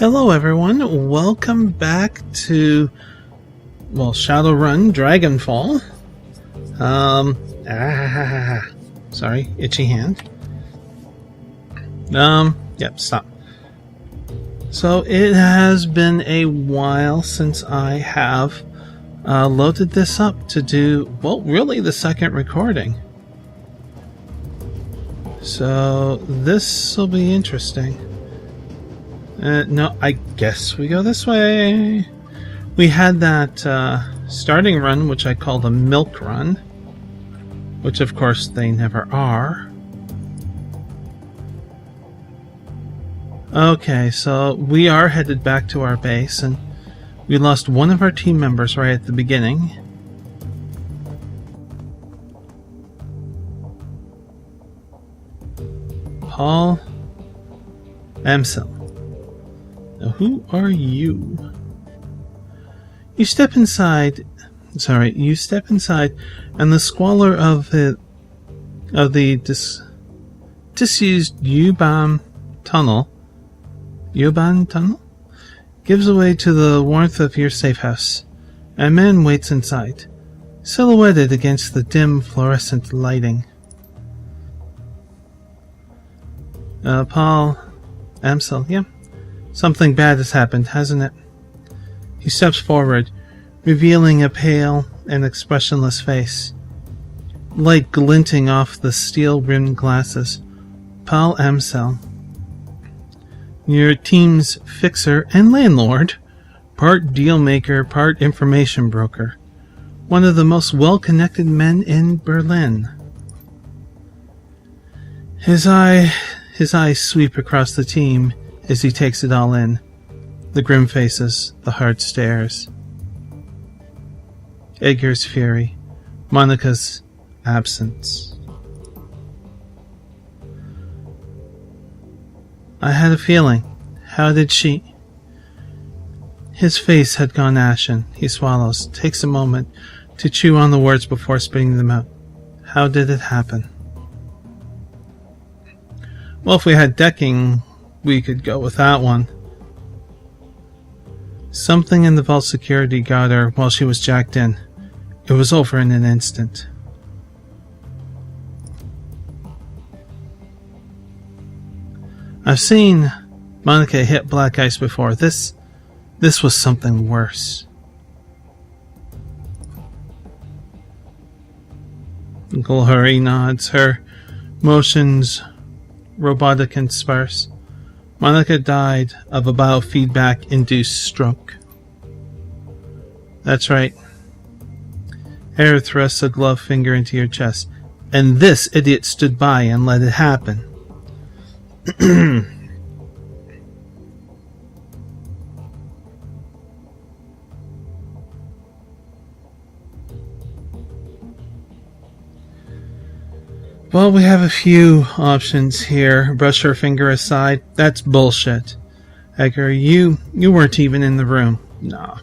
Hello everyone, welcome back to, Shadowrun Dragonfall. Sorry, itchy hand. Stop. So it has been a while since I have loaded this up to do, really the second recording. So this will be interesting. No, I guess we go this way. We had that starting run, which I call the milk run, which of course they never are. Okay, so we are headed back to our base, and we lost one of our team members right at the beginning. Paul Amsel. Now, who are you? You step inside, and the squalor of the disused U-Bahn tunnel gives way to the warmth of your safe house. A man waits inside, silhouetted against the dim fluorescent lighting. Paul Amsel, yeah. Something bad has happened, hasn't it? He steps forward, revealing a pale and expressionless face. Light glinting off the steel-rimmed glasses. Paul Amsel. Your team's fixer and landlord. Part deal-maker, part information broker. One of the most well-connected men in Berlin. His eyes sweep across the team as he takes it all in. The grim faces, the hard stares. Edgar's fury, Monika's absence. I had a feeling. How did she? His face had gone ashen. He swallows, takes a moment to chew on the words before spitting them out. How did it happen? Well, if we had decking, we could go with that one. Something in the vault security got her while she was jacked in. It was over in an instant. I've seen Monika hit black ice before. This was something worse. Glory nods, her motions robotic and sparse. Monika died of a biofeedback-induced stroke. That's right. Air thrusts a gloved finger into your chest, and this idiot stood by and let it happen. Well, we have a few options here. Brush her finger aside. That's bullshit. Edgar, you weren't even in the room. Nah.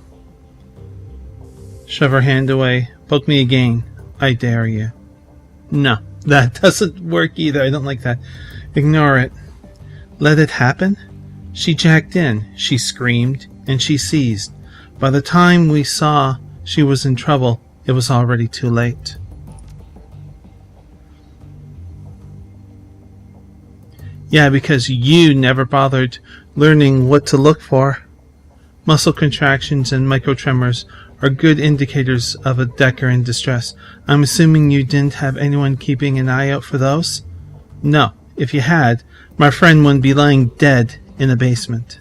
Shove her hand away. Poke me again. I dare you. No, that doesn't work either. I don't like that. Ignore it. Let it happen? She jacked in. She screamed, and she seized. By the time we saw she was in trouble, it was already too late. Yeah, because you never bothered learning what to look for. Muscle contractions and microtremors are good indicators of a Decker in distress. I'm assuming you didn't have anyone keeping an eye out for those? No. If you had, my friend wouldn't be lying dead in a basement.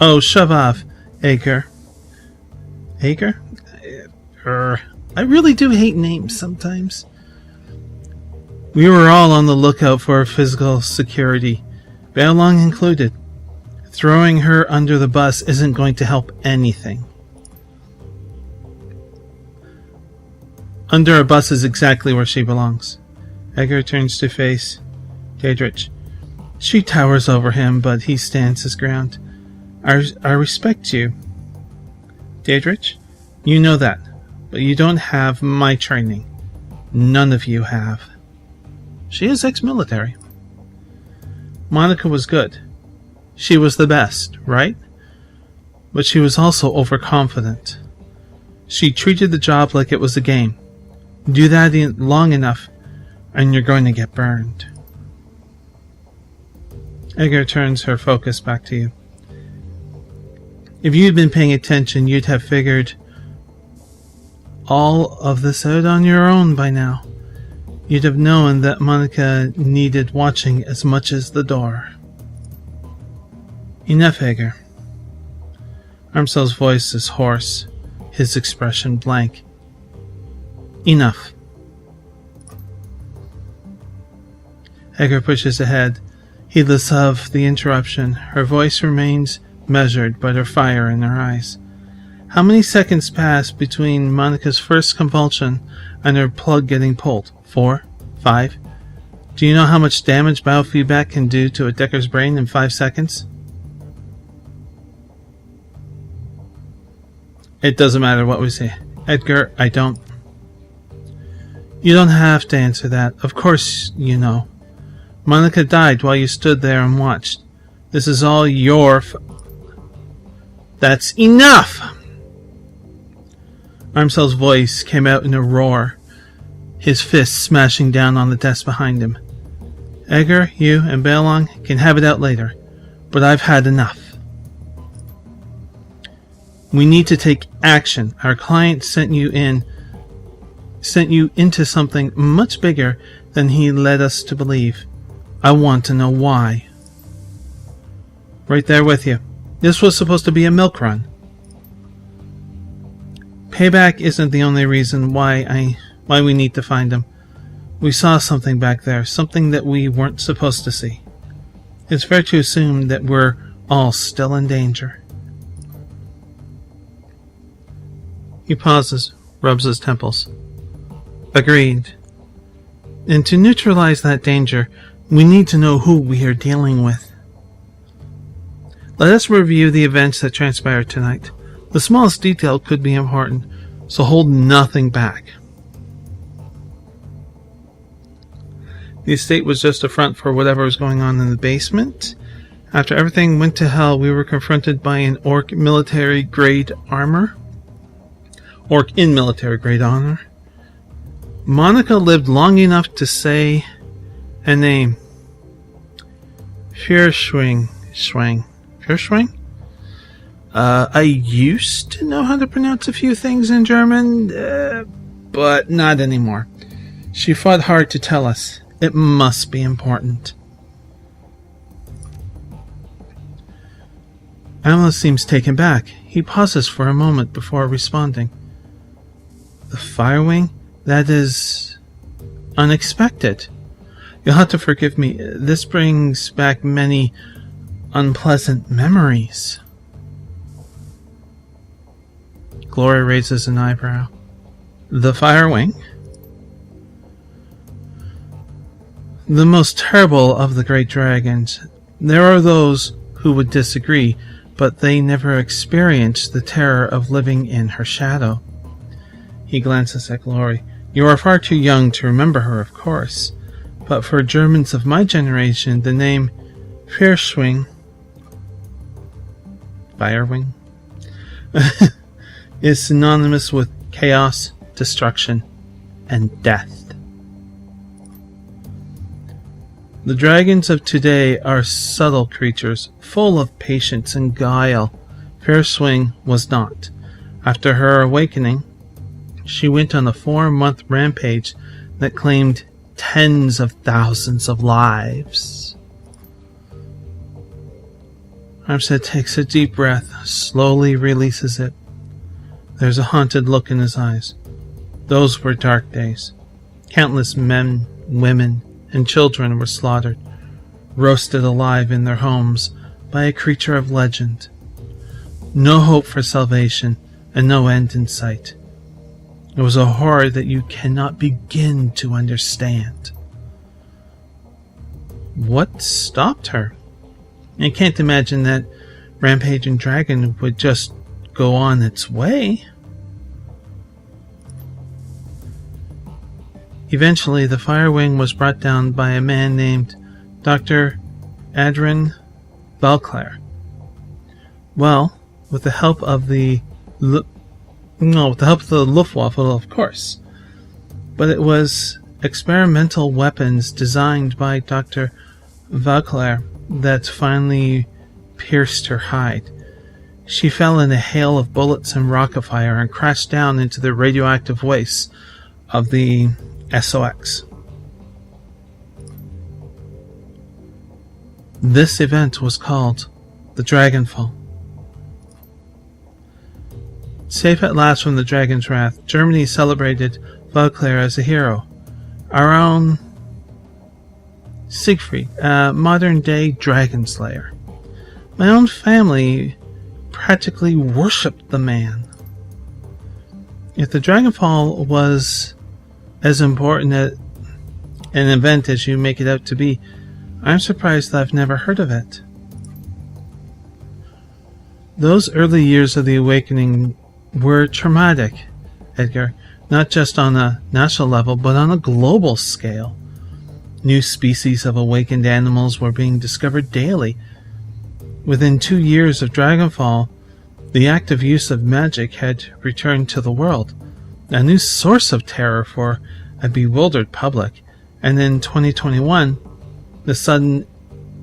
Oh, shove off, Edgar. Edgar? I really do hate names sometimes. We were all on the lookout for physical security, Bailong included. Throwing her under the bus isn't going to help anything. Under a bus is exactly where she belongs. Edgar turns to face Daedrich. She towers over him, but he stands his ground. I respect you. Daedrich, you know that, but you don't have my training. None of you have. She is ex-military. Monika was good. She was the best, right? But she was also overconfident. She treated the job like it was a game. Do that long enough, and you're going to get burned. Edgar turns her focus back to you. If you'd been paying attention, you'd have figured all of this out on your own by now. You'd have known that Monika needed watching as much as the door. Enough, Edgar. Armstell's voice is hoarse, his expression blank. Enough. Edgar pushes ahead, heedless of the interruption. Her voice remains measured, but her fire in her eyes. How many seconds pass between Monika's first convulsion and her plug getting pulled? 4? 5? Do you know how much damage biofeedback can do to a Decker's brain in 5 seconds? It doesn't matter what we say. Edgar, I don't. You don't have to answer that. Of course you know. Monika died while you stood there and watched. This is all your That's enough! Armstell's voice came out in a roar, his fists smashing down on the desk behind him. Edgar, you and Bailong can have it out later, but I've had enough. We need to take action. Our client sent you into something much bigger than he led us to believe. I want to know why. Right there with you. This was supposed to be a milk run. Payback isn't the only reason why we need to find him. We saw something back there, something that we weren't supposed to see. It's fair to assume that we're all still in danger. He pauses, rubs his temples. Agreed. And to neutralize that danger, we need to know who we are dealing with. Let us review the events that transpired tonight. The smallest detail could be important, so hold nothing back. The estate was just a front for whatever was going on in the basement. After everything went to hell, we were confronted by an orc in military-grade armor. Monika lived long enough to say a name. Fierschwing. I used to know how to pronounce a few things in German, but not anymore. She fought hard to tell us. It must be important. Amla seems taken back. He pauses for a moment before responding. The Firewing? That is unexpected. You'll have to forgive me. This brings back many unpleasant memories. Gloria raises an eyebrow. The Firewing? The most terrible of the great dragons. There are those who would disagree, but they never experienced the terror of living in her shadow. He glances at Glory. You are far too young to remember her, of course, but for Germans of my generation, the name Firewing is synonymous with chaos, destruction, and death. The dragons of today are subtle creatures, full of patience and guile. Firewing was not. After her awakening, she went on a 4-month rampage that claimed tens of thousands of lives. Armstead takes a deep breath, slowly releases it. There's a haunted look in his eyes. Those were dark days. Countless men, women, and children were slaughtered, roasted alive in their homes by a creature of legend. No hope for salvation, and no end in sight. It was a horror that you cannot begin to understand. What stopped her? I can't imagine that rampaging dragon would just go on its way. Eventually, the Firewing was brought down by a man named Dr. Adrian Belclair. Well, with the help of the Luftwaffe, of course. But it was experimental weapons designed by Dr. Belclair that finally pierced her hide. She fell in a hail of bullets and rocket fire and crashed down into the radioactive wastes of the SOX. This event was called the Dragonfall. Safe at last from the dragon's wrath, Germany celebrated Belclair as a hero. Our own Siegfried, a modern-day dragon slayer. My own family practically worshipped the man. If the Dragonfall was as important an event as you make it out to be, I'm surprised that I've never heard of it. Those early years of the awakening were traumatic, Edgar, not just on a national level, but on a global scale. New species of awakened animals were being discovered daily. Within 2 years of Dragonfall, the active use of magic had returned to the world, a new source of terror for a bewildered public, and in 2021, the sudden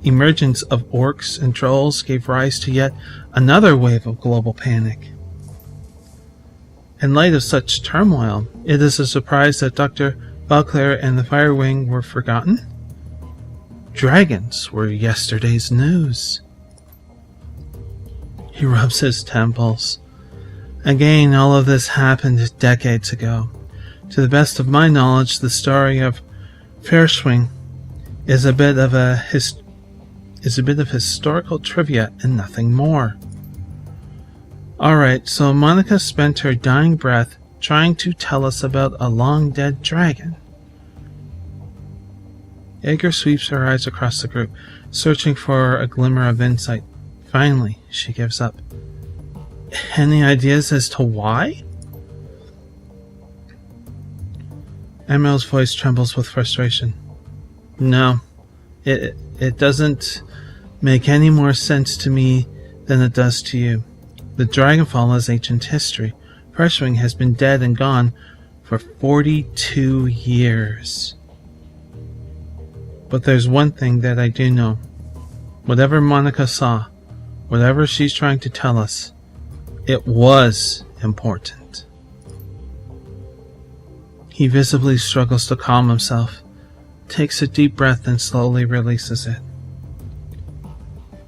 emergence of orcs and trolls gave rise to yet another wave of global panic. In light of such turmoil, it is a surprise that Dr. Belclair and the Firewing were forgotten. Dragons were yesterday's news. He rubs his temples. Again, all of this happened decades ago. To the best of my knowledge, the story of Firewing is a bit of historical trivia and nothing more. Alright, so Monika spent her dying breath trying to tell us about a long-dead dragon. Edgar sweeps her eyes across the group, searching for a glimmer of insight. Finally, she gives up. Any ideas as to why? Emerald's voice trembles with frustration. No, it doesn't make any more sense to me than it does to you. The Dragonfall is ancient history. Firewing has been dead and gone for 42 years. But there's one thing that I do know. Whatever Monika saw, whatever she's trying to tell us, it was important. He visibly struggles to calm himself, takes a deep breath and slowly releases it.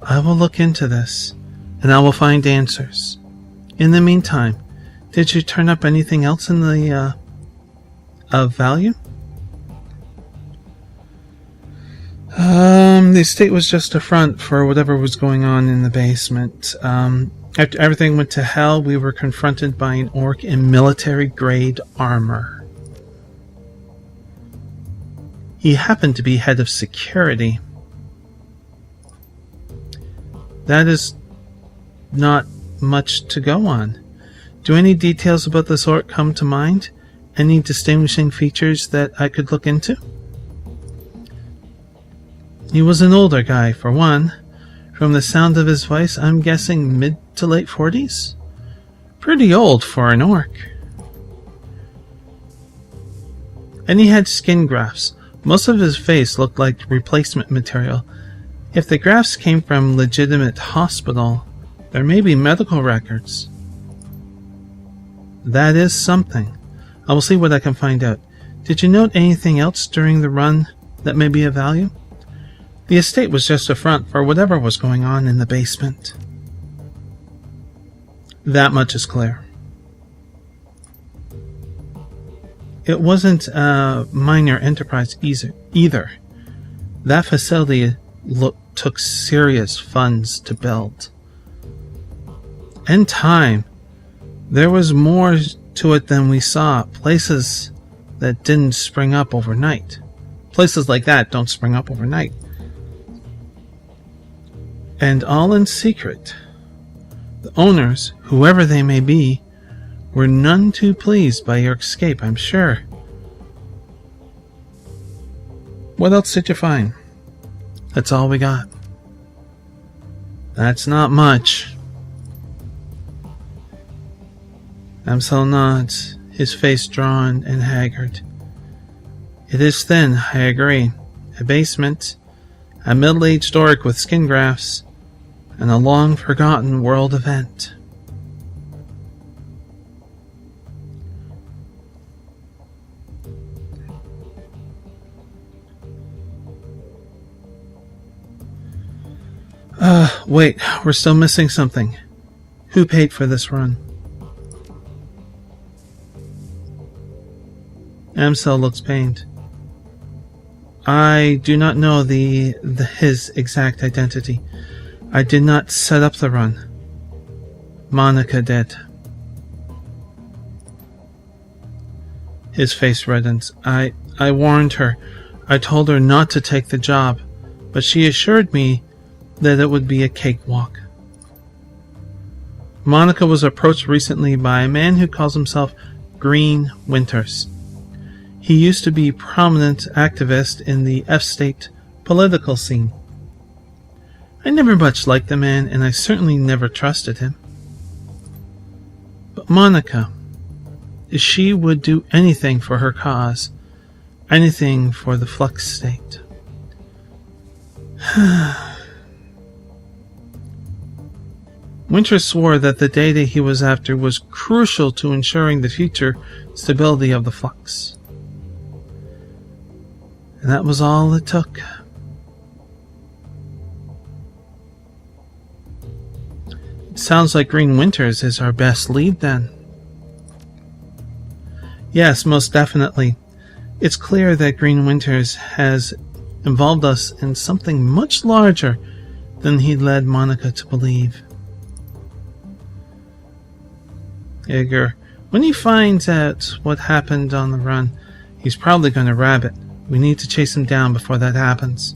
I will look into this, and I will find answers. In the meantime, did you turn up anything else in the of value? The estate was just a front for whatever was going on in the basement. After everything went to hell, we were confronted by an orc in military-grade armor. He happened to be head of security. That is not much to go on. Do any details about this orc come to mind? Any distinguishing features that I could look into? He was an older guy, for one. From the sound of his voice, I'm guessing mid to late 40s. Pretty old for an orc. And he had skin grafts. Most of his face looked like replacement material. If the grafts came from legitimate hospital, there may be medical records. That is something. I will see what I can find out. Did you note anything else during the run that may be of value? The estate was just a front for whatever was going on in the basement. That much is clear. It wasn't a minor enterprise either. That facility took serious funds to build. And time. There was more to it than we saw. Places that didn't spring up overnight. Places like that don't spring up overnight. And all in secret. The owners, whoever they may be, were none too pleased by your escape, I'm sure. What else did you find? That's all we got. That's not much. Amsel nods, his face drawn and haggard. It is thin, I agree. A basement, a middle-aged orc with skin grafts, and a long-forgotten world event. Wait, we're still missing something. Who paid for this run? Amsel looks pained. I do not know his exact identity. I did not set up the run. Monika did. His face reddens. I warned her. I told her not to take the job, but she assured me that it would be a cakewalk. Monika was approached recently by a man who calls himself Green Winters. He used to be a prominent activist in the F-State political scene. I never much liked the man, and I certainly never trusted him. But Monika, she would do anything for her cause, anything for the Flux State. Winter swore that the data he was after was crucial to ensuring the future stability of the Flux. And that was all it took. It sounds like Green Winters is our best lead then. Yes, most definitely. It's clear that Green Winters has involved us in something much larger than he led Monika to believe. Edgar, when he finds out what happened on the run, he's probably going to grab it. We need to chase him down before that happens.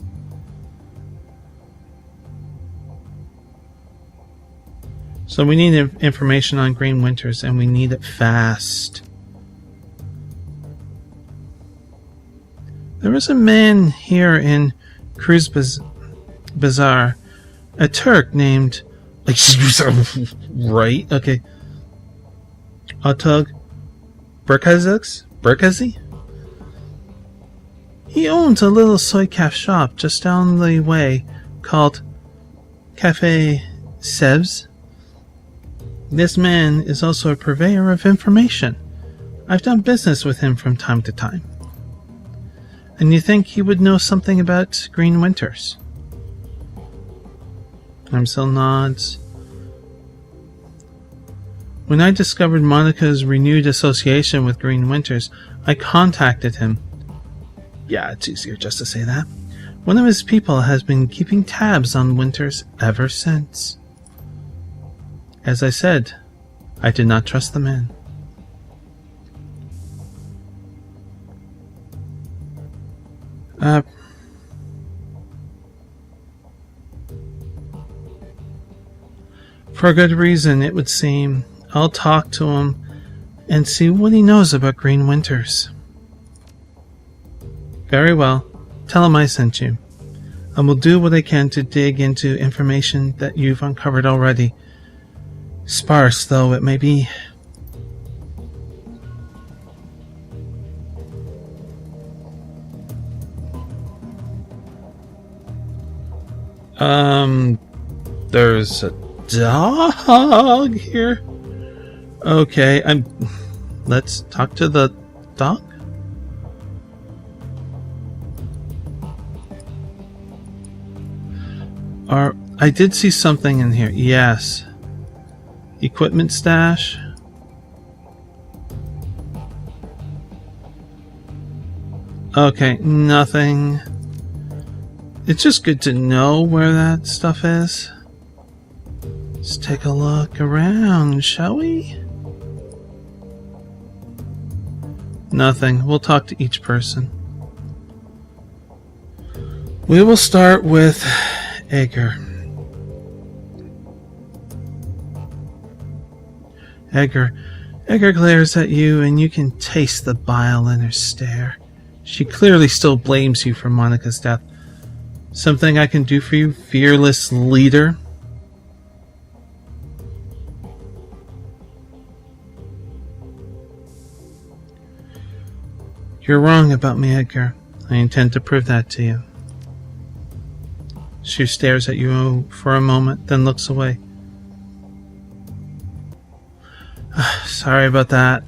So we need information on Green Winters, and we need it fast. There is a man here in Cruz Bazaar, a Turk named... Right? Okay. Otug Burkazi? He owns a little soy calf shop just down the way called Cafe Sevs. This man is also a purveyor of information. I've done business with him from time to time. And you think he would know something about Green Winters? Amsel nods. When I discovered Monika's renewed association with Green Winters, I contacted him. Yeah, it's easier just to say that. One of his people has been keeping tabs on Winters ever since. As I said, I did not trust the man. For a good reason, it would seem. I'll talk to him and see what he knows about Green Winters. Very well. Tell him I sent you. I will do what I can to dig into information that you've uncovered already. Sparse though it may be. There's a dog here. Okay, let's talk to the dog. I did see something in here. Yes. Equipment stash. Okay, nothing. It's just good to know where that stuff is. Let's take a look around, shall we? Nothing. We'll talk to each person. We will start with Edgar. Edgar glares at you, and you can taste the bile in her stare. She clearly still blames you for Monika's death. Something I can do for you, fearless leader? You're wrong about me, Edgar. I intend to prove that to you. She stares at you for a moment, then looks away. Sorry about that.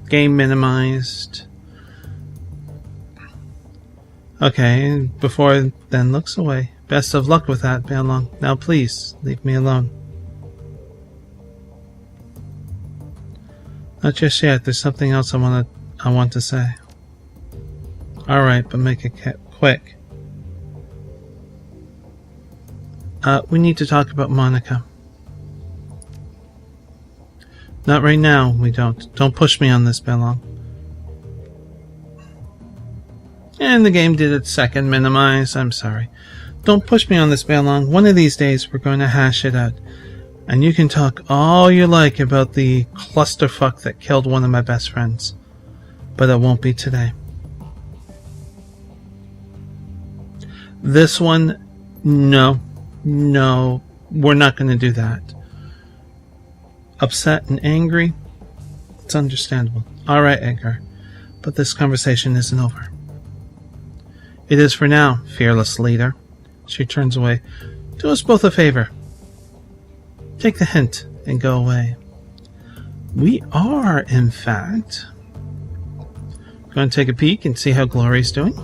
Game minimized. Okay, before then looks away. Best of luck with that, Balong. Now please, leave me alone. Not just yet, there's something else I want to say. Alright, but make it quick. We need to talk about Monika. Not right now, we don't. Don't push me on this, Balong. And the game did its second minimize. I'm sorry. Don't push me on this, Balong. One of these days, we're going to hash it out. And you can talk all you like about the clusterfuck that killed one of my best friends. But it won't be today. This one, no, we're not going to do that. Upset and angry, it's understandable. Alright, Edgar, but this conversation isn't over. It is for now, fearless leader. She turns away. Do us both a favor. Take the hint and go away. We are, in fact, going to take a peek and see how Glory's doing.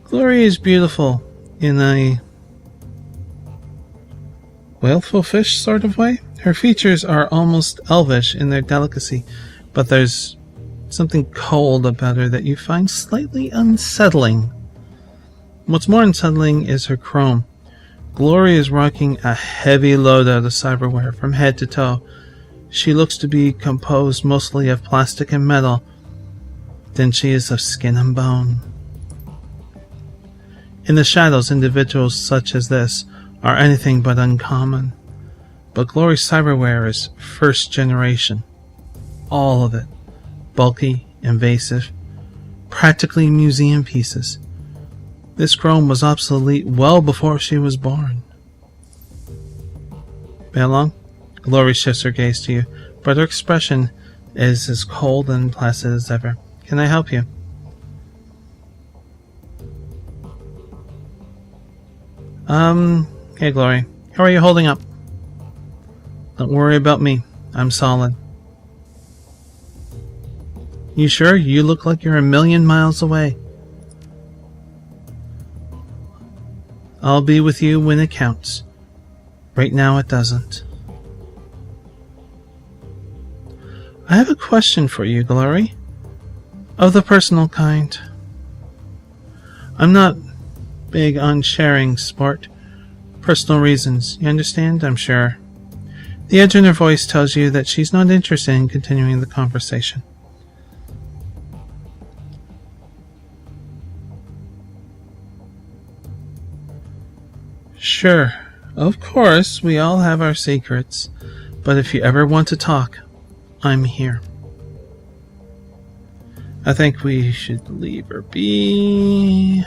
Glory is beautiful in a wailful fish sort of way. Her features are almost elvish in their delicacy, but there's something cold about her that you find slightly unsettling. What's more unsettling is her chrome. Glory is rocking a heavy loadout of cyberware from head to toe. She looks to be composed mostly of plastic and metal than she is of skin and bone. In the shadows, individuals such as this are anything but uncommon. But Glory's cyberware is first generation. All of it. Bulky, invasive, practically museum pieces. This chrome was obsolete well before she was born. Balong? Glory shifts her gaze to you, but her expression is as cold and placid as ever. Can I help you? Hey Glory. How are you holding up? Don't worry about me. I'm solid. You sure? You look like you're a million miles away. I'll be with you when it counts. Right now it doesn't. I have a question for you, Glory. Of the personal kind. I'm not big on sharing sport. Personal reasons. You understand? I'm sure. The edge in her voice tells you that she's not interested in continuing the conversation. Sure. Of course, we all have our secrets. But if you ever want to talk, I'm here. I think we should leave her be.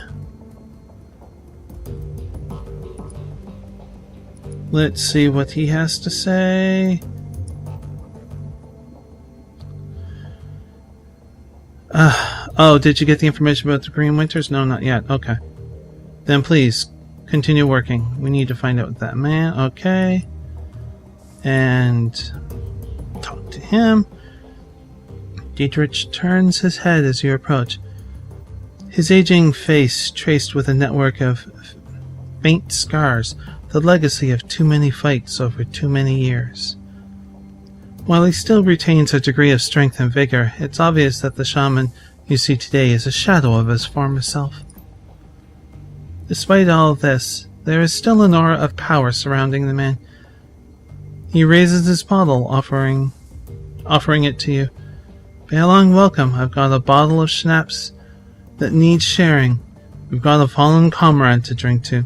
Let's see what he has to say. Oh, did you get the information about the Green Winters? No, not yet. Okay. Then please, continue working. We need to find out that man. Okay. And talk to him. Dietrich turns his head as you approach. His aging face traced with a network of faint scars, the legacy of too many fights over too many years. While he still retains a degree of strength and vigor, it's obvious that the shaman you see today is a shadow of his former self. Despite all of this, there is still an aura of power surrounding the man. He raises his bottle, offering it to you. Balong, welcome. I've got a bottle of schnapps that needs sharing. We've got a fallen comrade to drink to.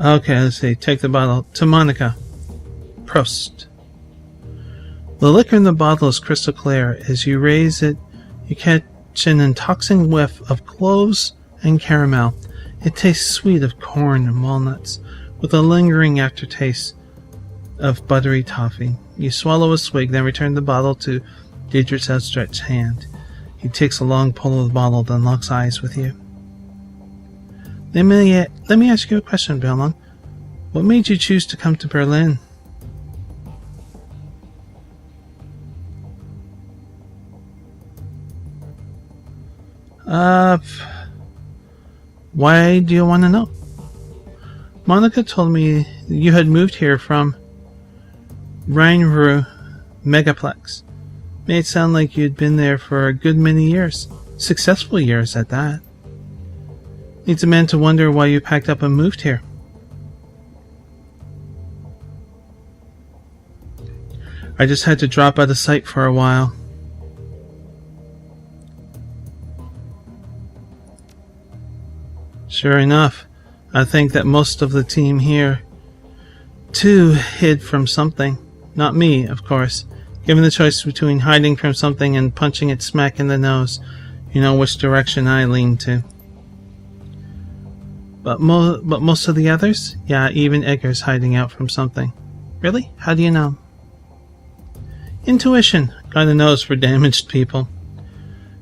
Okay, let's see. Take the bottle. To Monika. Prost. The liquor in the bottle is crystal clear. As you raise it, you catch an intoxicating whiff of cloves and caramel. It tastes sweet of corn and walnuts, with a lingering aftertaste of buttery toffee. You swallow a swig, then return the bottle to Dietrich's outstretched hand. He takes a long pull of the bottle, then locks eyes with you. Let me ask you a question, Belmont. What made you choose to come to Berlin? Why do you want to know? Monika told me you had moved here from Rheinruhe Megaplex. Made it sound like you'd been there for a good many years. Successful years at that. Leads a man to wonder why you packed up and moved here. I just had to drop out of sight for a while. Sure enough, I think that most of the team here, too, hid from something. Not me, of course. Given the choice between hiding from something and punching it smack in the nose, you know which direction I lean to. But most of the others? Yeah, even Edgar's hiding out from something. Really? How do you know? Intuition. Got a nose for damaged people.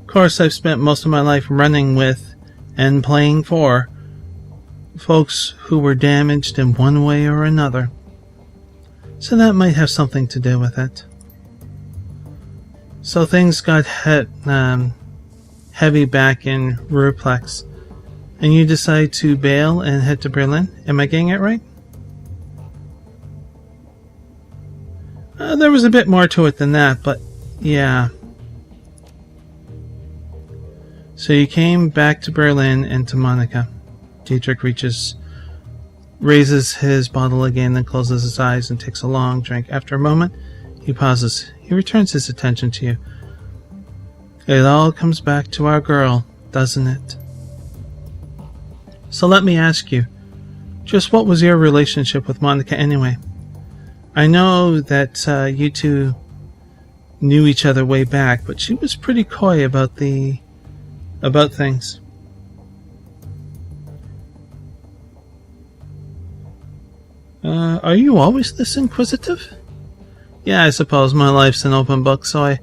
Of course, I've spent most of my life running with and playing for folks who were damaged in one way or another. So that might have something to do with it. So things got heavy back in Ruhrplex, and you decide to bail and head to Berlin? Am I getting it right? There was a bit more to it than that, but yeah. So you came back to Berlin and to Monika. Dietrich raises his bottle again, then closes his eyes and takes a long drink. After a moment, he pauses. He returns his attention to you. It all comes back to our girl, doesn't it? So let me ask you, just what was your relationship with Monika anyway? I know that you two knew each other way back, but she was pretty coy about things. Are you always this inquisitive? Yeah, I suppose my life's an open book, so I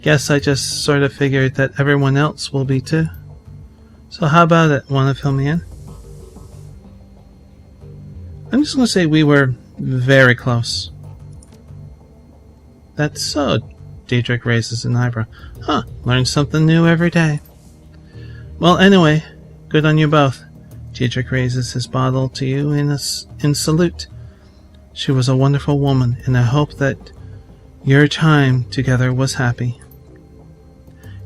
guess I just sort of figured that everyone else will be too. So how about it? Want to fill me in? I'm just going to say we were very close. That's so. Dietrich raises an eyebrow. Huh, learn something new every day. Well, anyway, good on you both. Dietrich raises his bottle to you in salute. She was a wonderful woman, and I hope that your time together was happy.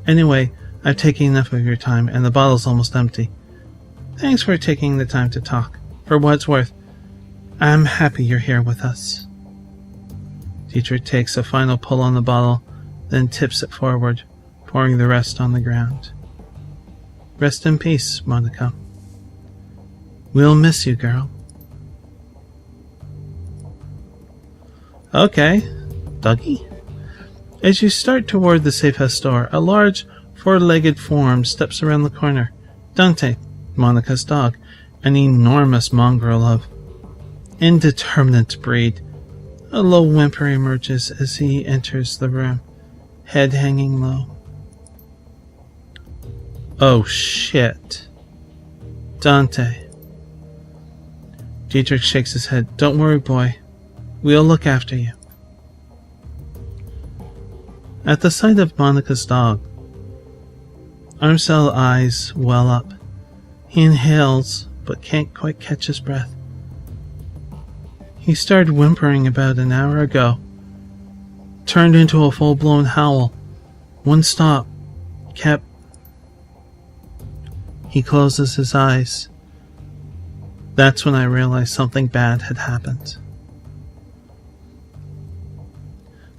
Anyway, I've taken enough of your time, and the bottle's almost empty. Thanks for taking the time to talk. For what it's worth, I'm happy you're here with us. Dietrich takes a final pull on the bottle, then tips it forward, pouring the rest on the ground. Rest in peace, Monika. We'll miss you, girl. Okay, Dougie. As you start toward the safe house door, a large, four-legged form steps around the corner. Dante, Monika's dog, an enormous mongrel of indeterminate breed. A low whimper emerges as he enters the room, head hanging low. Oh shit. Dante. Dietrich shakes his head. Don't worry, boy. We'll look after you. At the sight of Monika's dog, Armcel's eyes well up. He inhales, but can't quite catch his breath. He started whimpering about an hour ago. Turned into a full-blown howl. One stop. Kept. He closes his eyes. That's when I realized something bad had happened.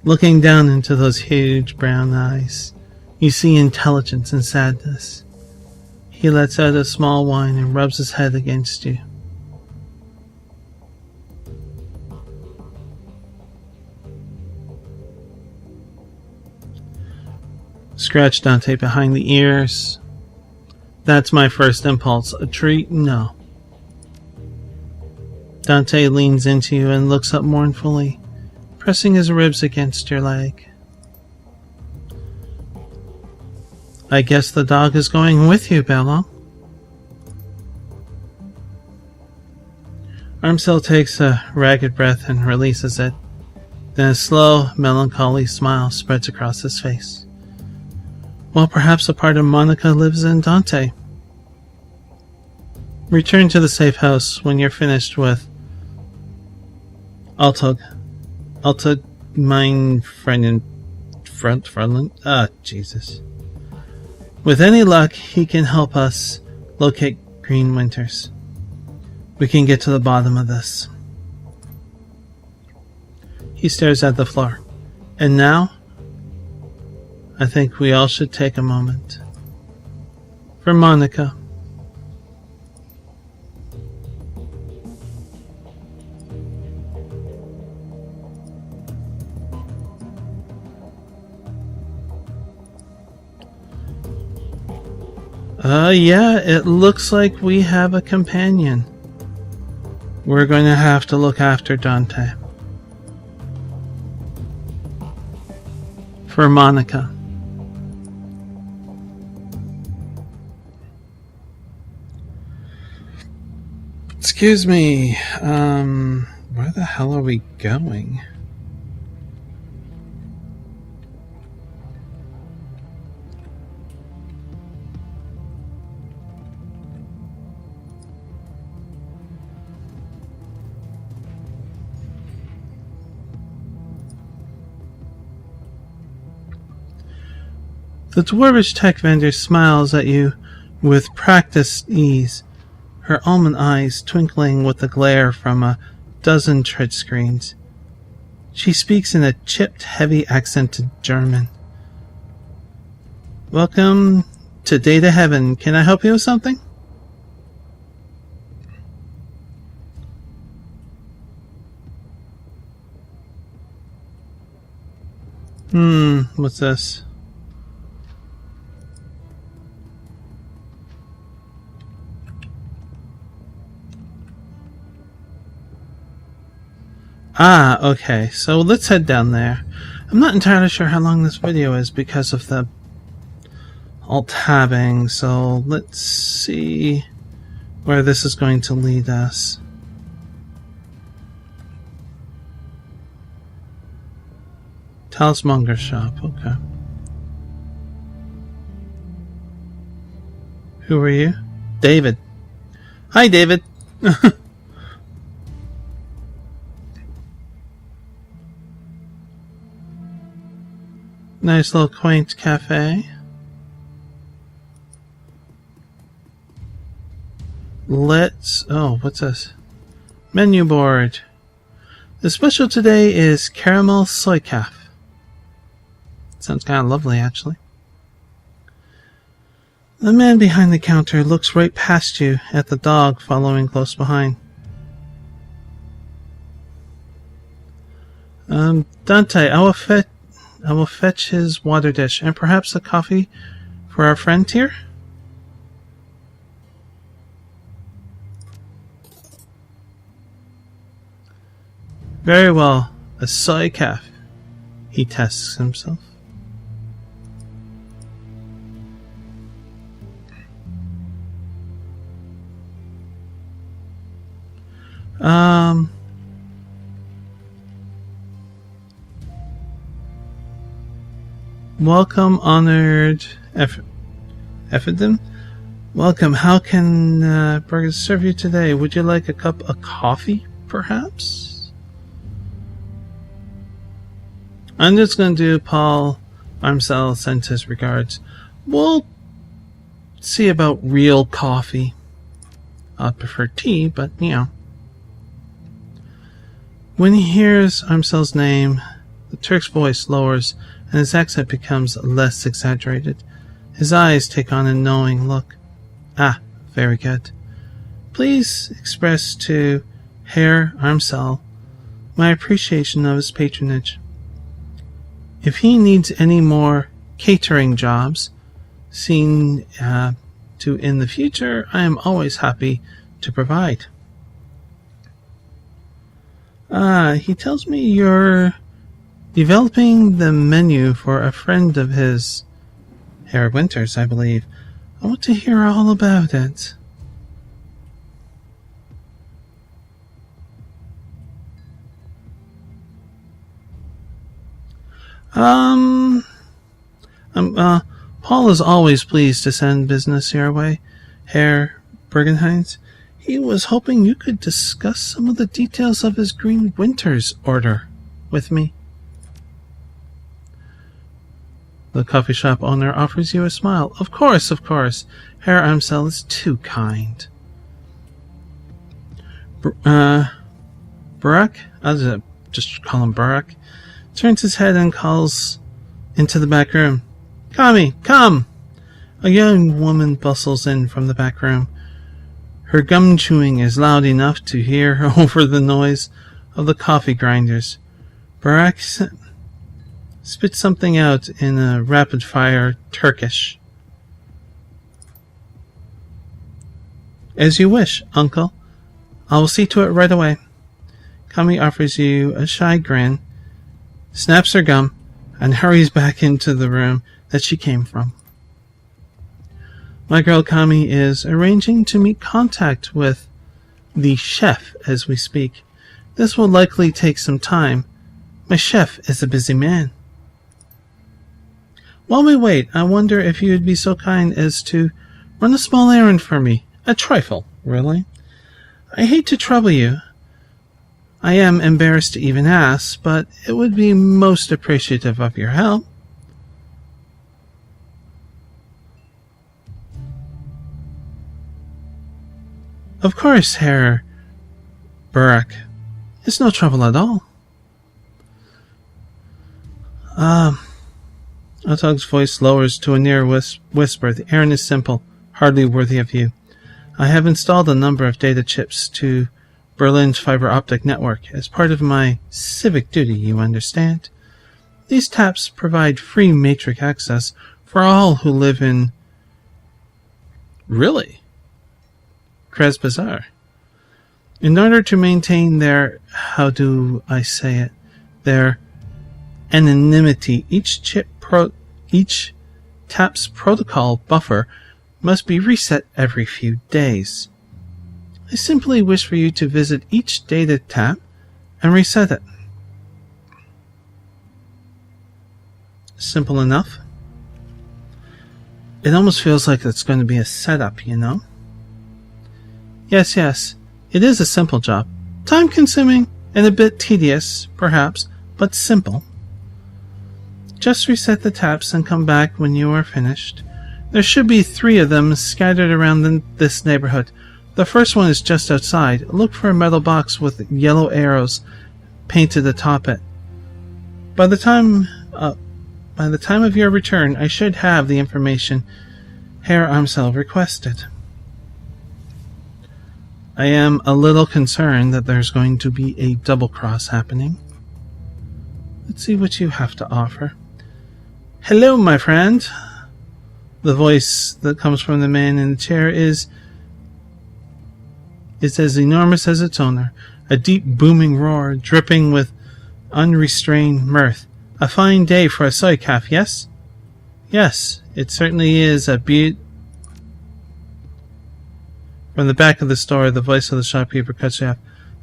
Looking down into those huge brown eyes, you see intelligence and sadness. He lets out a small whine and rubs his head against you. Scratch Dante behind the ears, That's my first impulse. A treat? No. Dante leans into you and looks up mournfully, pressing his ribs against your leg. I guess the dog is going with you, Bello. Armcell takes a ragged breath and releases it. Then a slow, melancholy smile spreads across his face. Well, perhaps a part of Monika lives in Dante. Return to the safe house when you're finished with Altug, mine friend in front. Jesus. With any luck, he can help us locate Green Winters. We can get to the bottom of this. He stares at the floor. And now, I think we all should take a moment. For Monika. Yeah, it looks like we have a companion. We're going to have to look after Dante. For Monika. Excuse me, where the hell are we going? The dwarvish tech vendor smiles at you with practiced ease, her almond eyes twinkling with the glare from a dozen tread screens. She speaks in a chipped, heavy accented German. Welcome to Data Heaven. Can I help you with something? What's this? Okay, so let's head down there. I'm not entirely sure how long this video is because of the alt-tabbing, so let's see where this is going to lead us. Talismonger shop, okay. Who are you? David. Hi, David. Nice little quaint cafe. What's this? Menu board. The special today is caramel soy calf. Sounds kind of lovely, actually. The man behind the counter looks right past you at the dog following close behind. Dante, I will fetch his water dish and perhaps a coffee for our friend here. Very well, a soy calf, he tests himself. Welcome, honored Ephedin. Welcome. How can Burgers serve you today? Would you like a cup of coffee, perhaps? I'm just going to do Paul Armcell sent his regards. We'll see about real coffee. I'd prefer tea, but you know. When he hears Armcell's name, the Turk's voice lowers and his accent becomes less exaggerated. His eyes take on a knowing look. Ah, very good. Please express to Herr Armcell my appreciation of his patronage. If he needs any more catering jobs, seeing to in the future, I am always happy to provide. He tells me you're developing the menu for a friend of his, Herr Winters, I believe. I want to hear all about it. Paul is always pleased to send business your way, Herr Bergenheinz. He was hoping you could discuss some of the details of his Green Winters order with me. The coffee shop owner offers you a smile. Of course. Herr Amsel is too kind. Barak, I'll just call him Barak, turns his head and calls into the back room. Kami, come! A young woman bustles in from the back room. Her gum chewing is loud enough to hear over the noise of the coffee grinders. Barak spits something out in a rapid-fire Turkish. As you wish, uncle. I will see to it right away. Kami offers you a shy grin, snaps her gum, and hurries back into the room that she came from. My girl Kami is arranging to make contact with the chef as we speak. This will likely take some time. My chef is a busy man. While we wait, I wonder if you would be so kind as to run a small errand for me. A trifle, really. I hate to trouble you. I am embarrassed to even ask, but it would be most appreciative of your help. Of course, Herr Barak. It's no trouble at all. Otog's voice lowers to a near whisper. The errand is simple, hardly worthy of you. I have installed a number of data chips to Berlin's fiber optic network as part of my civic duty, you understand. These taps provide free matrix access for all who live in... Really? Krez Bazaar. In order to maintain their, how do I say it, their anonymity, each tap's protocol buffer must be reset every few days. I simply wish for you to visit each data tap and reset it. Simple enough. It almost feels like it's going to be a setup, you know? Yes, it is a simple job. Time-consuming and a bit tedious, perhaps, but simple. Just reset the taps and come back when you are finished. There should be 3 of them scattered around this neighborhood. The first one is just outside. Look for a metal box with yellow arrows painted atop it. By the time of your return, I should have the information Herr Amsel requested. I am a little concerned that there's going to be a double cross happening. Let's see what you have to offer. Hello, my friend. The voice that comes from the man in the chair is as enormous as its owner. A deep booming roar, dripping with unrestrained mirth. A fine day for a soy calf, yes? Yes, it certainly is a From the back of the store, the voice of the shopkeeper cuts you off.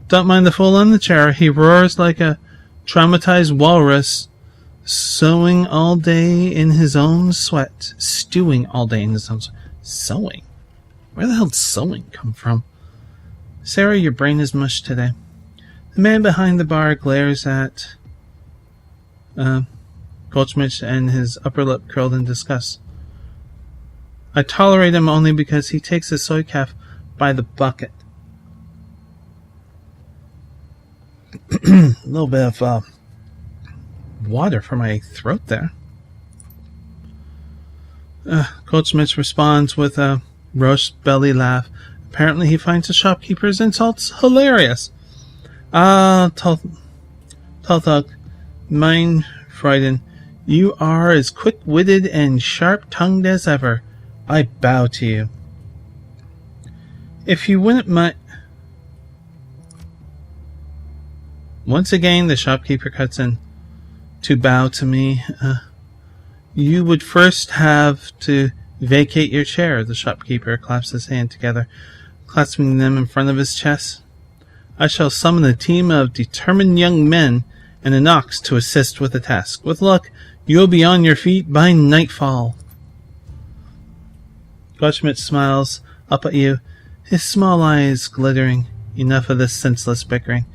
Don't mind the fool on the chair. He roars like a traumatized walrus, sewing all day in his own sweat. Stewing all day in his own sweat. Sewing? Where the hell did sewing come from? Sarah, your brain is mush today. The man behind the bar glares at Goldschmidt and his upper lip curled in disgust. I tolerate him only because he takes his soy calf by the bucket. A little bit of water for my throat there. Goldschmidt responds with a roast belly laugh. Apparently he finds the shopkeeper's insults hilarious. Talthug, mein Freuden, you are as quick-witted and sharp-tongued as ever. I bow to you. If you wouldn't mind... Once again, the shopkeeper cuts in to bow to me. You would first have to vacate your chair. The shopkeeper claps his hands together, clasping them in front of his chest. I shall summon a team of determined young men and an ox to assist with the task. With luck, you will be on your feet by nightfall. Goldschmidt smiles up at you, his small eyes glittering. Enough of this senseless bickering.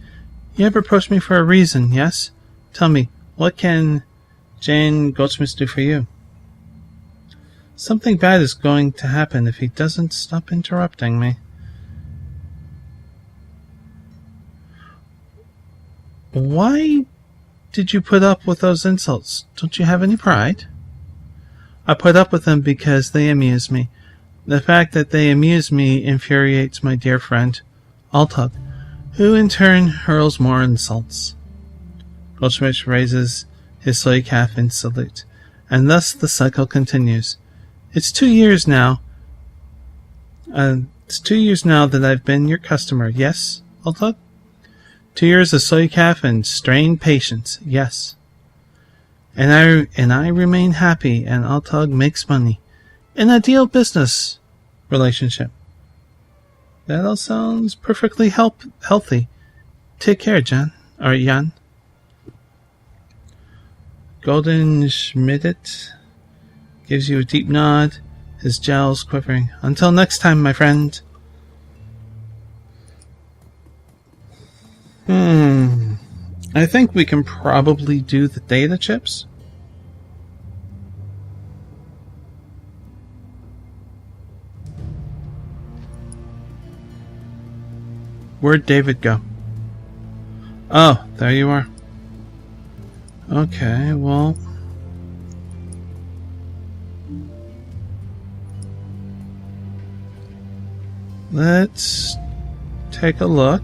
You have approached me for a reason, yes? Tell me, what can Jane Goldschmidt do for you? Something bad is going to happen if he doesn't stop interrupting me. Why did you put up with those insults? Don't you have any pride? I put up with them because they amuse me. The fact that they amuse me infuriates my dear friend, Altug, who in turn hurls more insults. Goldschmidt raises his soy calf in salute, and thus the cycle continues. It's 2 years now. It's 2 years now that I've been your customer, yes, Altug? 2 years of soy calf and strained patience, yes. And I remain happy, and Altug makes money. An ideal business relationship. That all sounds perfectly healthy. Take care, Jan. Or Jan. Golden Schmidt gives you a deep nod, his jowls quivering. Until next time, my friend. I think we can probably do the data chips. Where'd David go? Oh, there you are. Okay, well... let's take a look.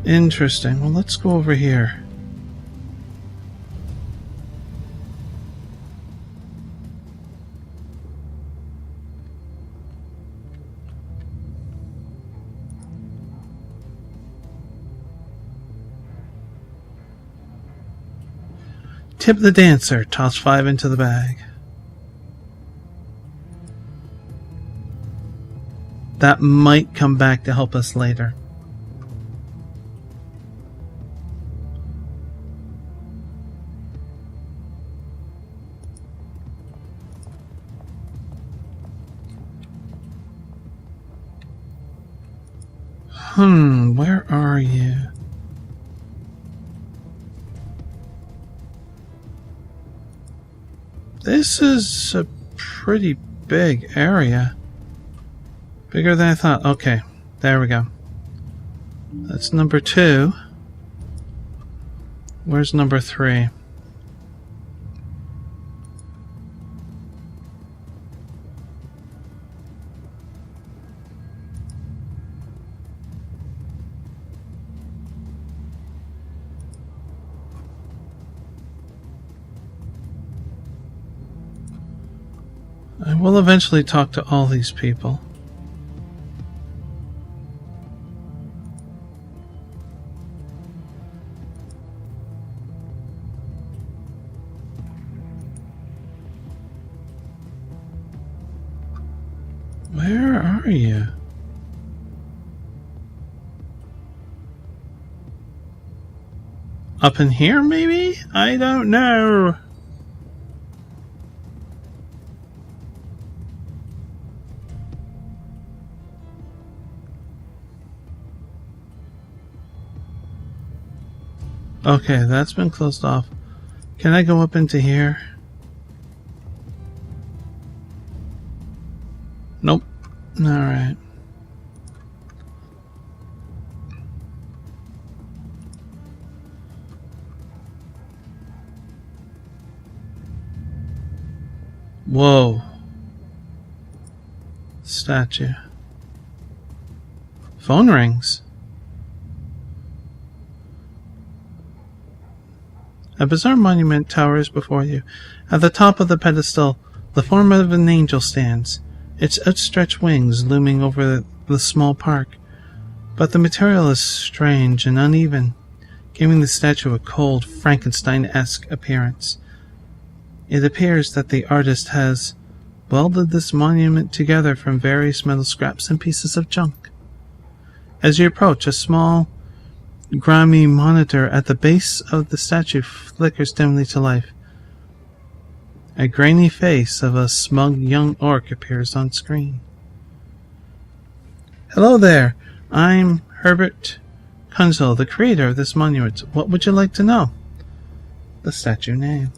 Interesting. Well, let's go over here. Tip the dancer. Toss 5 into the bag. That might come back to help us later. Where are you? This is a pretty big area. Bigger than I thought. Okay, there we go. That's number 2. Where's number 3? I will eventually talk to all these people. Where are you? Up in here, maybe? I don't know. Okay, that's been closed off. Can I go up into here? Nope. Alright. Whoa. Statue. Phone rings. A bizarre monument towers before you. At the top of the pedestal, the form of an angel stands, its outstretched wings looming over the small park. But the material is strange and uneven, giving the statue a cold, Frankenstein-esque appearance. It appears that the artist has welded this monument together from various metal scraps and pieces of junk. As you approach, a small, grimy monitor at the base of the statue flickers dimly to life. A grainy face of a smug young orc appears on screen. Hello there. I'm Herbert Kunzel, the creator of this monument. What would you like to know? The statue name.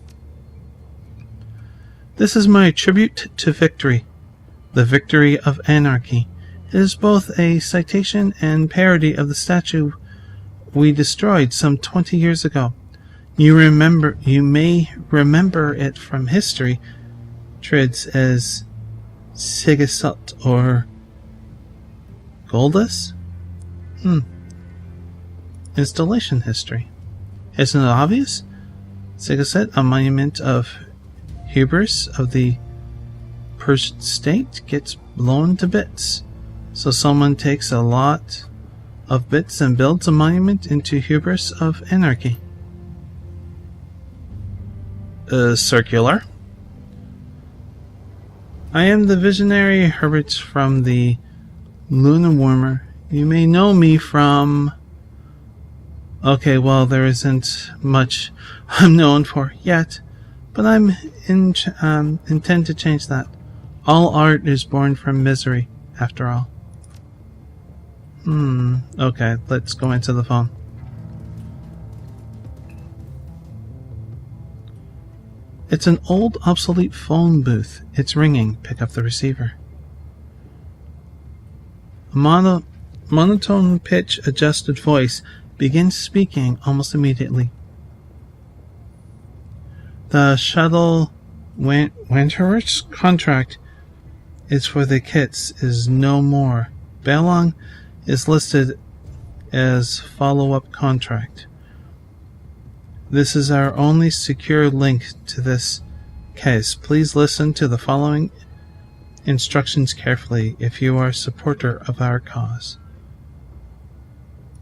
This is my tribute to victory, the victory of anarchy. It is both a citation and parody of the statue we destroyed some 20 years ago. You may remember it from history trids as Sigisut or Goldus? Installation history. Isn't it obvious? Sigisut, a monument of hubris of the Persian state, gets blown to bits. So someone takes a lot of bits and builds a monument into hubris of anarchy. Circular. I am the visionary Herbert from the Luna Warmer. You may know me from... Okay, well, there isn't much I'm known for yet, but I intend to change that. All art is born from misery, after all. Okay, let's go into the phone. It's an old, obsolete phone booth. It's ringing. Pick up the receiver. A monotone pitch-adjusted voice begins speaking almost immediately. The shuttle Winter's contract is for the kits is no more. Balong is listed as follow-up contract. This is our only secure link to this case. Please listen to the following instructions carefully if you are a supporter of our cause.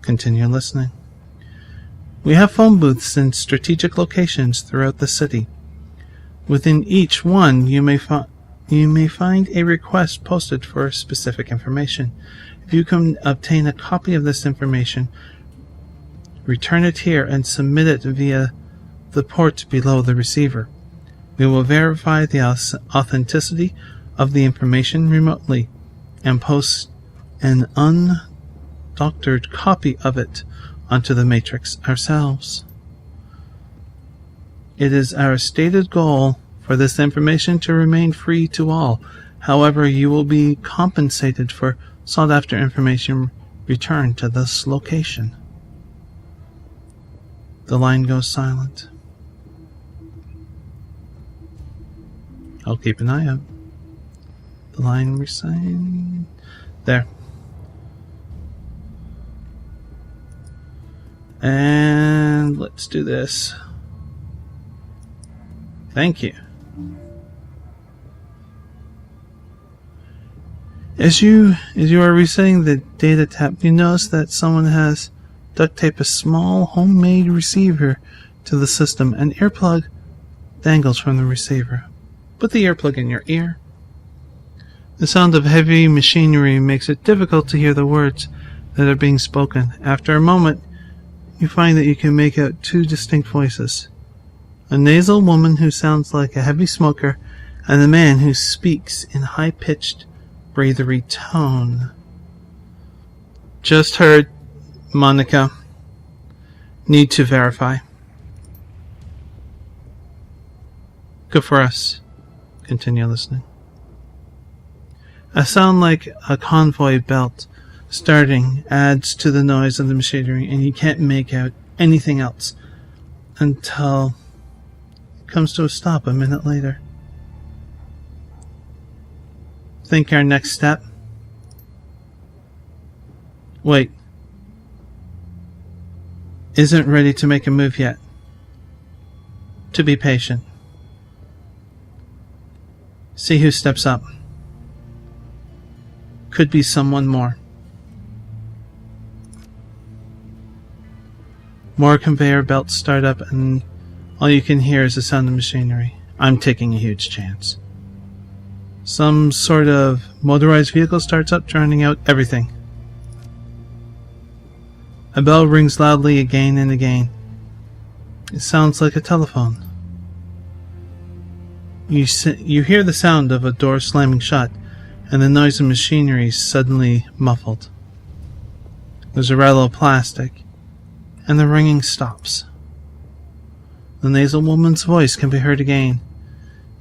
Continue listening. We have phone booths in strategic locations throughout the city. Within each one, you may find a request posted for specific information. If you can obtain a copy of this information, return it here and submit it via the port below the receiver. We will verify the authenticity of the information remotely and post an undoctored copy of it onto the Matrix ourselves. It is our stated goal for this information to remain free to all. However, you will be compensated for sought-after information returned to this location. The line goes silent. I'll keep an eye out. The line resigned. There. And let's do this. Thank you. As you are resetting the data tab, you notice that someone has duct taped a small homemade receiver to the system. An earplug dangles from the receiver. Put the earplug in your ear. The sound of heavy machinery makes it difficult to hear the words that are being spoken. After a moment, you find that you can make out two distinct voices. A nasal woman who sounds like a heavy smoker, and a man who speaks in high-pitched, breathery tone. Just heard, Monika. Need to verify. Good for us. Continue listening. A sound like a convoy belt starting adds to the noise of the machinery, and you can't make out anything else until it comes to a stop a minute later. Think our next step? Wait. Isn't ready to make a move yet. to be patient. See who steps up. Could be someone more. More conveyor belts start up and all you can hear is the sound of machinery. I'm taking a huge chance. Some sort of motorized vehicle starts up, drowning out everything. A bell rings loudly again and again. It sounds like a telephone. You hear the sound of a door slamming shut, and the noise of machinery is suddenly muffled. There's a rattle of plastic, and the ringing stops. The nasal woman's voice can be heard again,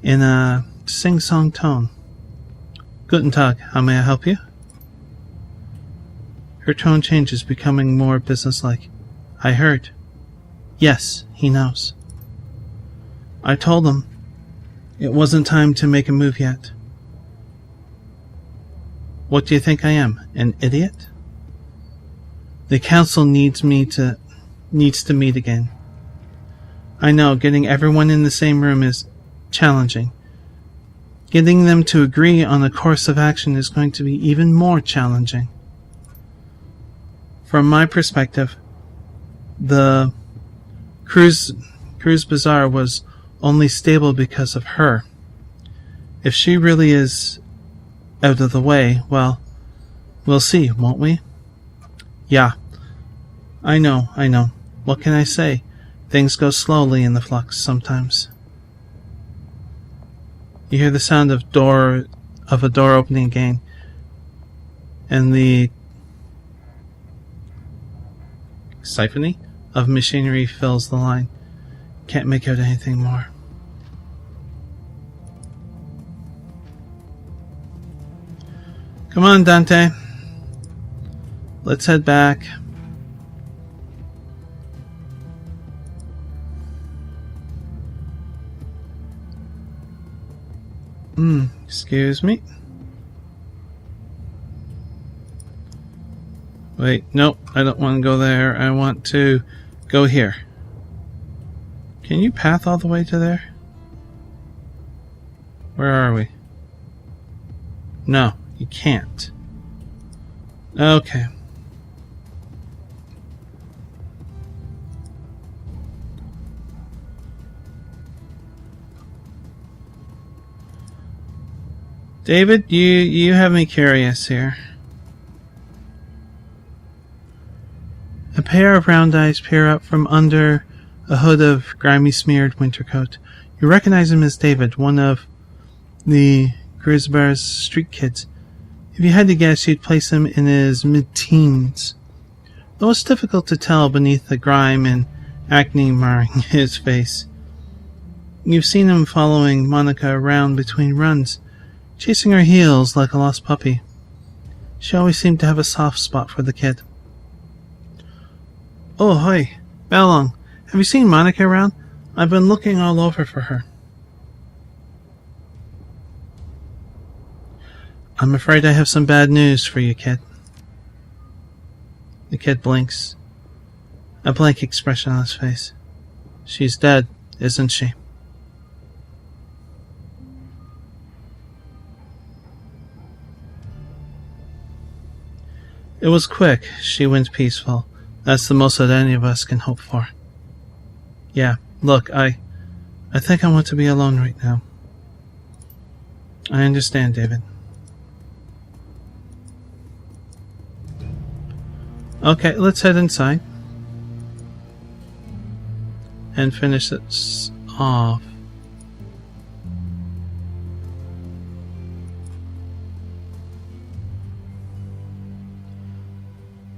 in a sing-song tone. Guten Tag, how may I help you? Her tone changes, becoming more businesslike. I heard. Yes, he knows. I told him it wasn't time to make a move yet. What do you think I am, an idiot? The council needs to meet again. I know, getting everyone in the same room is challenging. Getting them to agree on a course of action is going to be even more challenging. From my perspective, the Cruise Bazaar was only stable because of her. If she really is out of the way, well, we'll see, won't we? Yeah. I know. What can I say? Things go slowly in the flux sometimes. You hear the sound of a door opening again, and the symphony of machinery fills the line. Can't make out anything more. Come on, Dante. Let's head back. Excuse me. Wait, nope, I don't want to go there. I want to go here. Can you path all the way to there? Where are we? No, you can't. Okay. David, you have me curious here. A pair of round eyes peer up from under a hood of grimy smeared winter coat. You recognize him as David, one of the Grisbar's street kids. If you had to guess, you'd place him in his mid-teens, though it's difficult to tell beneath the grime and acne marring his face. You've seen him following Monika around between runs, chasing her heels like a lost puppy. She always seemed to have a soft spot for the kid. Oh, hi. Bellong. Have you seen Monika around? I've been looking all over for her. I'm afraid I have some bad news for you, kid. The kid blinks, a blank expression on his face. She's dead, isn't she? It was quick. She went peaceful. That's the most that any of us can hope for. Yeah, look, I think I want to be alone right now. I understand, David. Okay, let's head inside and finish this off.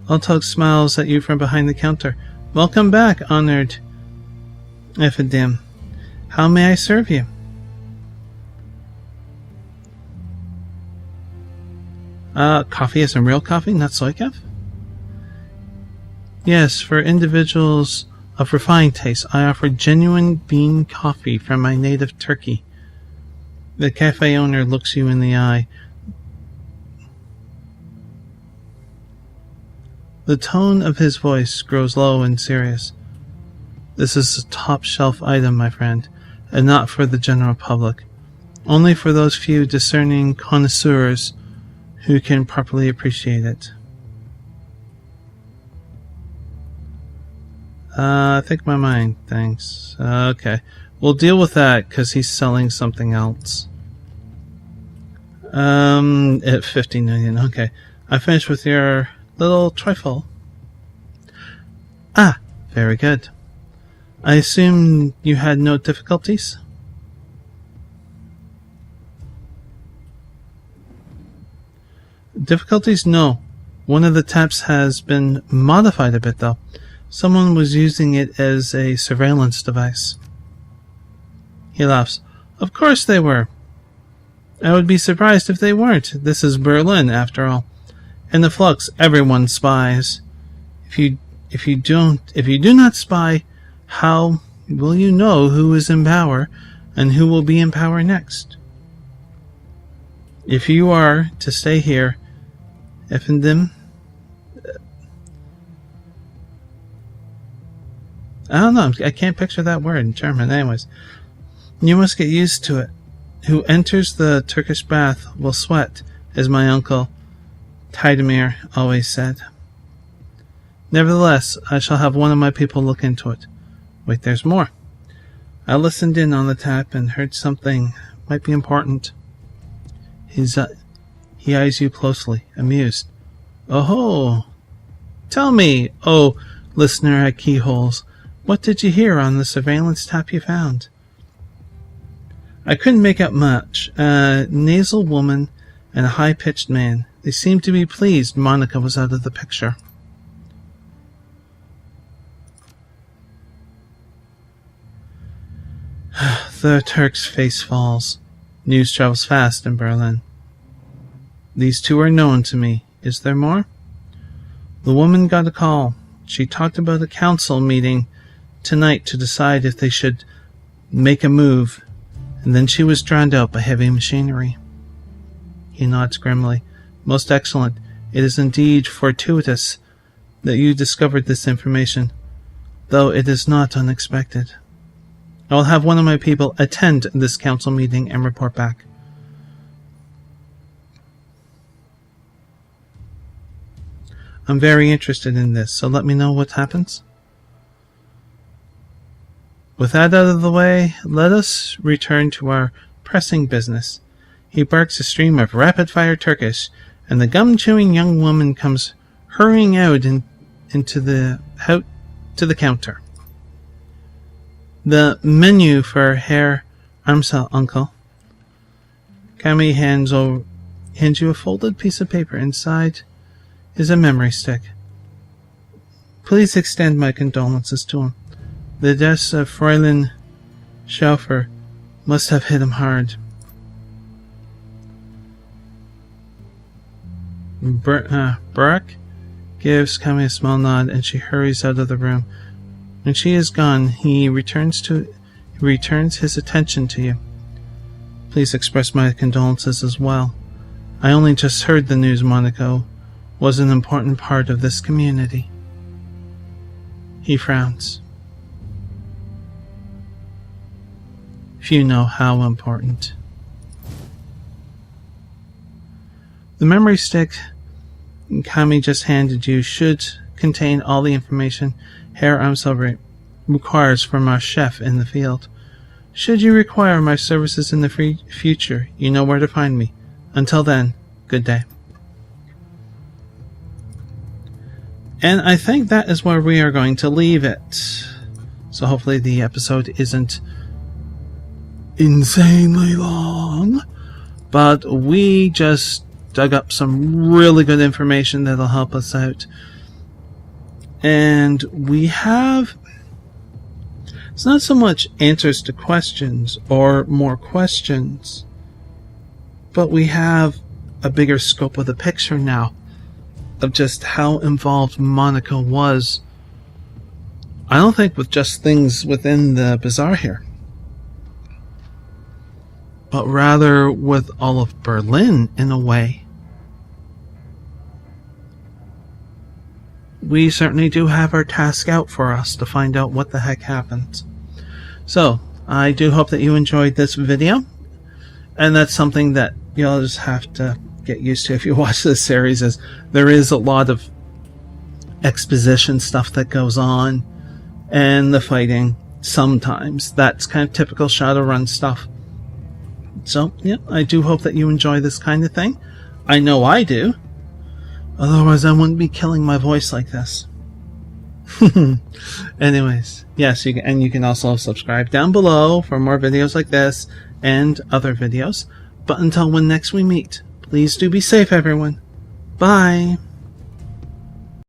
Altog smiles at you from behind the counter. Welcome back, honored Ephidim. How may I serve you? Coffee is some real coffee, not soy-caf? Yes, for individuals of refined taste, I offer genuine bean coffee from my native Turkey. The cafe owner looks you in the eye. The tone of his voice grows low and serious. This is a top-shelf item, my friend, and not for the general public. Only for those few discerning connoisseurs who can properly appreciate it. I think my mind, thanks. Okay. We'll deal with that, because he's selling something else. At 50 million, okay. I finished with your little trifle. Ah, very good. I assume you had no difficulties? Difficulties? No. One of the taps has been modified a bit, though. Someone was using it as a surveillance device. He laughs. Of course they were. I would be surprised if they weren't. This is Berlin, after all. In the flux, everyone spies. If you do not spy, how will you know who is in power and who will be in power next? If you are to stay here, Effendim, I don't know, I can't picture that word in German. Anyways, you must get used to it. Who enters the Turkish bath will sweat, as my uncle Tidemir always said. Nevertheless, I shall have one of my people look into it. Wait, there's more. I listened in on the tap and heard something might be important. He eyes you closely, amused. Oh-ho! Tell me, oh, listener at keyholes, what did you hear on the surveillance tap you found? I couldn't make out much. A nasal woman and a high-pitched man. They seemed to be pleased Monika was out of the picture. The Turk's face falls. News travels fast in Berlin. These two are known to me. Is there more? The woman got a call. She talked about a council meeting tonight to decide if they should make a move, and then she was drowned out by heavy machinery. He nods grimly. Most excellent. It is indeed fortuitous that you discovered this information, though it is not unexpected. I will have one of my people attend this council meeting and report back. I'm very interested in this, so let me know what happens. With that out of the way, let us return to our pressing business. He barks a stream of rapid-fire Turkish, and the gum-chewing young woman comes hurrying out to the counter. The menu for Herr Amsel, uncle. Kami hands you a folded piece of paper. Inside is a memory stick. Please extend my condolences to him. The death of Fräulein Schaufer must have hit him hard. Barak gives Kami a small nod, and she hurries out of the room. When she is gone, he returns his attention to you. Please express my condolences as well. I only just heard the news Monika was an important part of this community. He frowns. Few know how important. The memory stick Kami just handed you should contain all the information Herr Amsel requires from our chef in the field. Should you require my services in the future, you know where to find me. Until then, good day. And I think that is where we are going to leave it. So hopefully the episode isn't insanely long, but we just dug up some really good information that'll help us out. And we have, it's not so much answers to questions or more questions, but we have a bigger scope of the picture now of just how involved Monika was. I don't think with just things within the bazaar here, but rather with all of Berlin in a way. we certainly do have our task out for us to find out what the heck happened. So, I do hope that you enjoyed this video, and that's something that you'll just have to get used to if you watch this series, is there is a lot of exposition stuff that goes on, and the fighting sometimes. That's kind of typical Shadowrun stuff. So, yeah, I do hope that you enjoy this kind of thing. I know I do. Otherwise, I wouldn't be killing my voice like this. Anyways, yes, you can also subscribe down below for more videos like this and other videos. But until when next we meet, please do be safe, everyone. Bye.